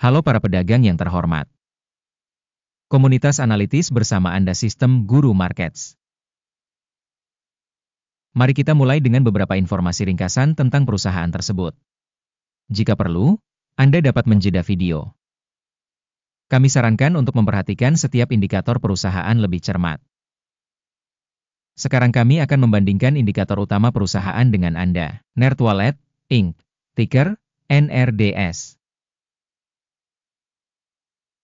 Halo para pedagang yang terhormat. Komunitas analitis bersama Anda Sistem Guru Markets. Mari kita mulai dengan beberapa informasi ringkasan tentang perusahaan tersebut. Jika perlu, Anda dapat menjeda video. Kami sarankan untuk memperhatikan setiap indikator perusahaan lebih cermat. Sekarang kami akan membandingkan indikator utama perusahaan dengan Anda. NerdWallet, Inc. Ticker, NRDS.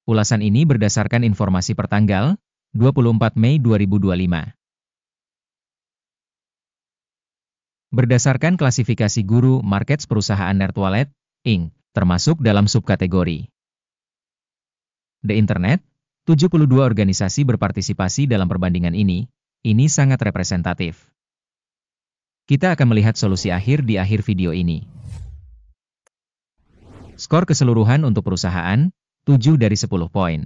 Ulasan ini berdasarkan informasi pertanggal 24 Mei 2025. Berdasarkan klasifikasi Guru Markets perusahaan NerdWallet, Inc. termasuk dalam subkategori The Internet. 72 organisasi berpartisipasi dalam perbandingan ini sangat representatif. Kita akan melihat solusi akhir di akhir video ini. Skor keseluruhan untuk perusahaan, 7 dari 10 poin.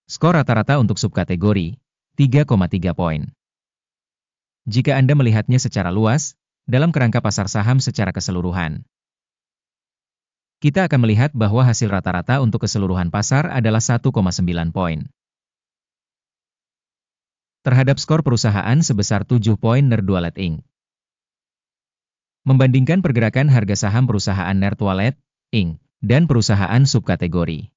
Skor rata-rata untuk subkategori, 3,3 poin. Jika Anda melihatnya secara luas, dalam kerangka pasar saham secara keseluruhan, kita akan melihat bahwa hasil rata-rata untuk keseluruhan pasar adalah 1,9 poin. Terhadap skor perusahaan sebesar 7 poin NerdWallet Inc. Membandingkan pergerakan harga saham perusahaan NerdWallet Inc. dan perusahaan subkategori,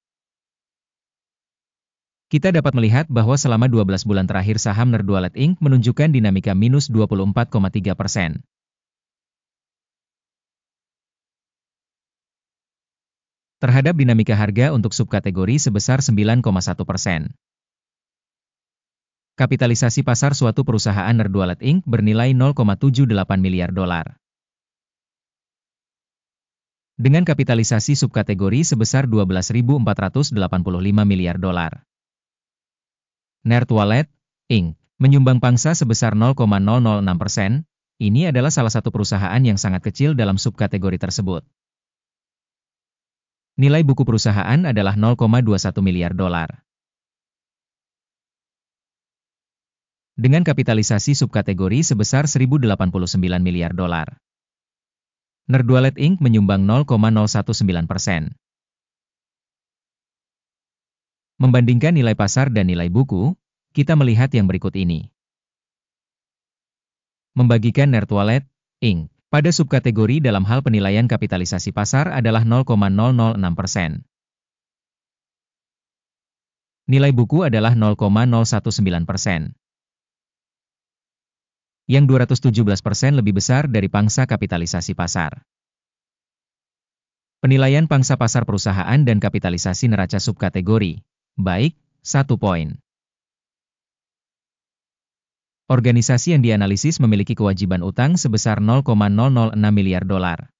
kita dapat melihat bahwa selama 12 bulan terakhir saham NerdWallet Inc. menunjukkan dinamika minus 24,3%. Terhadap dinamika harga untuk subkategori sebesar 9,1%. Kapitalisasi pasar suatu perusahaan NerdWallet Inc. bernilai 0,78 miliar dolar. Dengan kapitalisasi subkategori sebesar 12.485 miliar dolar. NerdWallet Inc. menyumbang pangsa sebesar 0,006%, ini adalah salah satu perusahaan yang sangat kecil dalam subkategori tersebut. Nilai buku perusahaan adalah 0,21 miliar dolar. Dengan kapitalisasi subkategori sebesar 1.089 miliar dolar. NerdWallet Inc. menyumbang 0,019%. Membandingkan nilai pasar dan nilai buku, kita melihat yang berikut ini. Membagikan NerdWallet Inc. pada subkategori dalam hal penilaian kapitalisasi pasar adalah 0,006%. Nilai buku adalah 0,019%. Yang 217% lebih besar dari pangsa kapitalisasi pasar. Penilaian pangsa pasar perusahaan dan kapitalisasi neraca subkategori, baik, 1 poin. Organisasi yang dianalisis memiliki kewajiban utang sebesar 0,006 miliar dolar.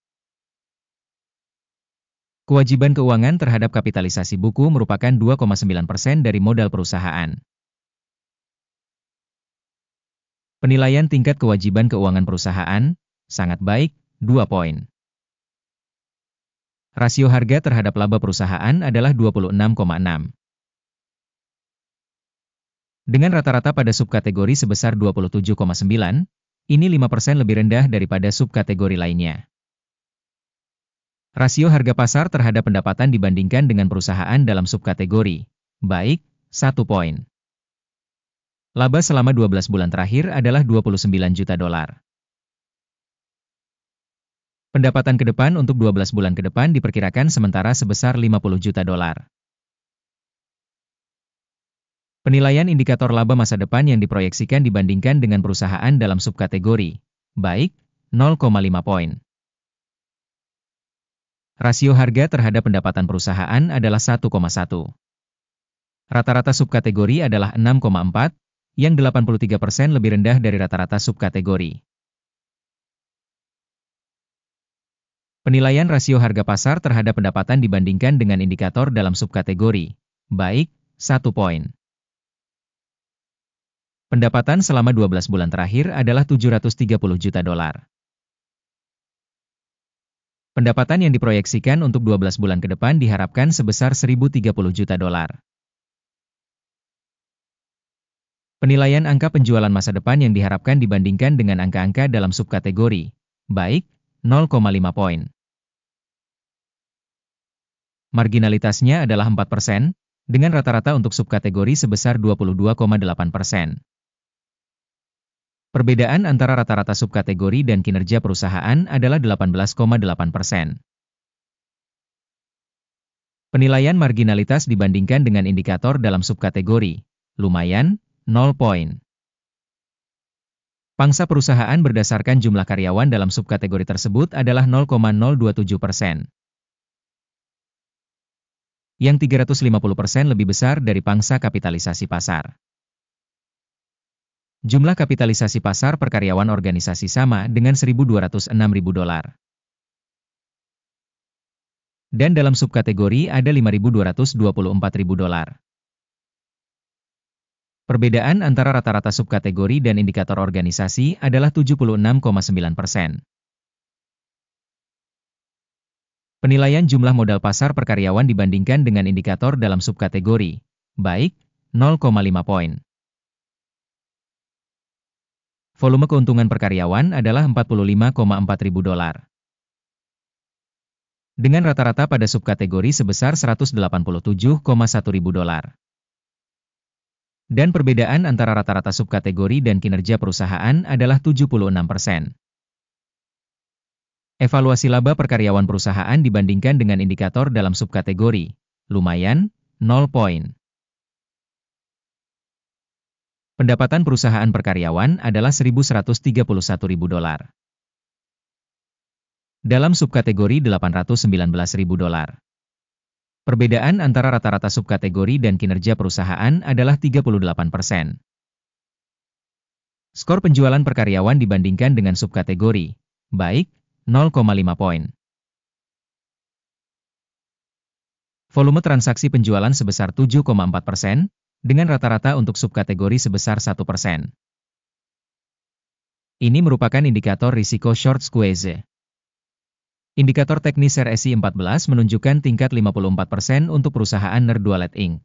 Kewajiban keuangan terhadap kapitalisasi buku merupakan 2,9% dari modal perusahaan. Penilaian tingkat kewajiban keuangan perusahaan, sangat baik, 2 poin. Rasio harga terhadap laba perusahaan adalah 26,6. Dengan rata-rata pada subkategori sebesar 27,9, ini 5% lebih rendah daripada subkategori lainnya. Rasio harga pasar terhadap pendapatan dibandingkan dengan perusahaan dalam subkategori, baik, 1 poin. Laba selama 12 bulan terakhir adalah 29 juta dolar. Pendapatan ke depan untuk 12 bulan ke depan diperkirakan sementara sebesar 50 juta dolar. Penilaian indikator laba masa depan yang diproyeksikan dibandingkan dengan perusahaan dalam subkategori, baik, 0,5 poin. Rasio harga terhadap pendapatan perusahaan adalah 1,1. Rata-rata subkategori adalah 6,4, yang 83% lebih rendah dari rata-rata subkategori. Penilaian rasio harga pasar terhadap pendapatan dibandingkan dengan indikator dalam subkategori, baik, 1 poin. Pendapatan selama 12 bulan terakhir adalah 730 juta dolar. Pendapatan yang diproyeksikan untuk 12 bulan ke depan diharapkan sebesar 1.030 juta dolar. Penilaian angka penjualan masa depan yang diharapkan dibandingkan dengan angka-angka dalam subkategori, baik, 0,5 poin. Marginalitasnya adalah 4%, dengan rata-rata untuk subkategori sebesar 22,8%. Perbedaan antara rata-rata subkategori dan kinerja perusahaan adalah 18,8%. Penilaian marginalitas dibandingkan dengan indikator dalam subkategori, lumayan, 0 poin. Pangsa perusahaan berdasarkan jumlah karyawan dalam subkategori tersebut adalah 0,027%. Yang 350% lebih besar dari pangsa kapitalisasi pasar. Jumlah kapitalisasi pasar per karyawan organisasi sama dengan $1.206.000. Dan dalam subkategori ada $5.224.000. Perbedaan antara rata-rata subkategori dan indikator organisasi adalah 76,9%. Penilaian jumlah modal pasar per karyawan dibandingkan dengan indikator dalam subkategori, baik, 0,5 poin. Volume keuntungan per karyawan adalah $45,400. Dengan rata-rata pada subkategori sebesar $187,100. Dan perbedaan antara rata-rata subkategori dan kinerja perusahaan adalah 76%. Evaluasi laba per karyawan perusahaan dibandingkan dengan indikator dalam subkategori, lumayan, 0 poin. Pendapatan perusahaan per karyawan adalah $1.131.000. Dalam subkategori $819.000. Perbedaan antara rata-rata subkategori dan kinerja perusahaan adalah 38%. Skor penjualan per karyawan dibandingkan dengan subkategori, baik, 0,5 poin. Volume transaksi penjualan sebesar 7,4%, dengan rata-rata untuk subkategori sebesar 1%. Ini merupakan indikator risiko short squeeze. Indikator teknis RSI 14 menunjukkan tingkat 54% untuk perusahaan Nerdualet Inc.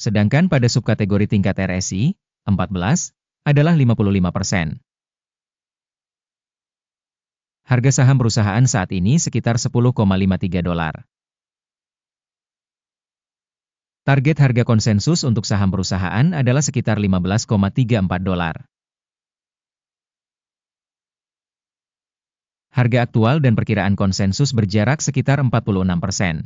Sedangkan pada subkategori tingkat RSI 14 adalah 55%. Harga saham perusahaan saat ini sekitar $10,53. Target harga konsensus untuk saham perusahaan adalah sekitar $15,34. Harga aktual dan perkiraan konsensus berjarak sekitar 46%.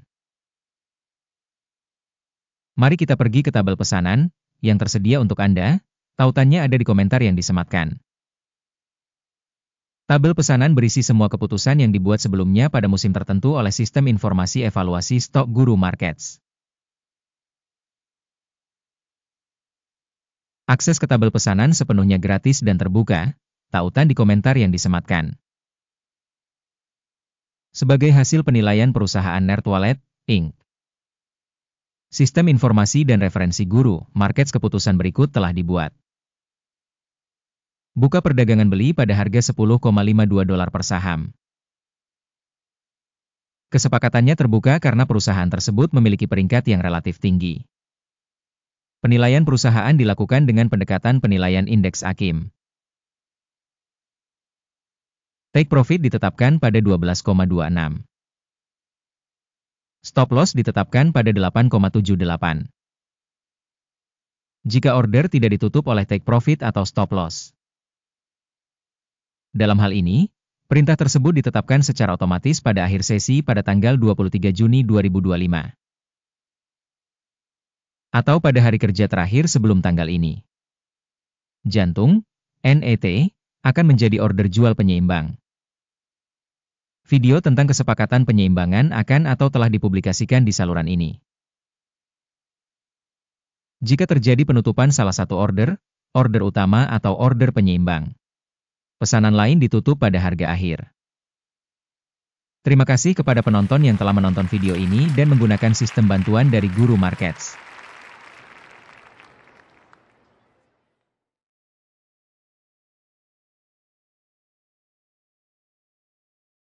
Mari kita pergi ke tabel pesanan, yang tersedia untuk Anda, tautannya ada di komentar yang disematkan. Tabel pesanan berisi semua keputusan yang dibuat sebelumnya pada musim tertentu oleh Sistem Informasi Evaluasi Stok Guru Markets. Akses ke tabel pesanan sepenuhnya gratis dan terbuka, tautan di komentar yang disematkan. Sebagai hasil penilaian perusahaan Nerdualet Inc. Sistem informasi dan referensi guru, markets keputusan berikut telah dibuat. Buka perdagangan beli pada harga $10,52 per saham. Kesepakatannya terbuka karena perusahaan tersebut memiliki peringkat yang relatif tinggi. Penilaian perusahaan dilakukan dengan pendekatan penilaian indeks AKIM. Take profit ditetapkan pada 12,26. Stop loss ditetapkan pada 8,78. Jika order tidak ditutup oleh take profit atau stop loss. Dalam hal ini, perintah tersebut ditetapkan secara otomatis pada akhir sesi pada tanggal 23 Juni 2025. Atau pada hari kerja terakhir sebelum tanggal ini. Jantung, NET, akan menjadi order jual penyeimbang. Video tentang kesepakatan penyeimbangan akan atau telah dipublikasikan di saluran ini. Jika terjadi penutupan salah satu order utama atau order penyeimbang, pesanan lain ditutup pada harga akhir. Terima kasih kepada penonton yang telah menonton video ini dan menggunakan sistem bantuan dari Guru Markets.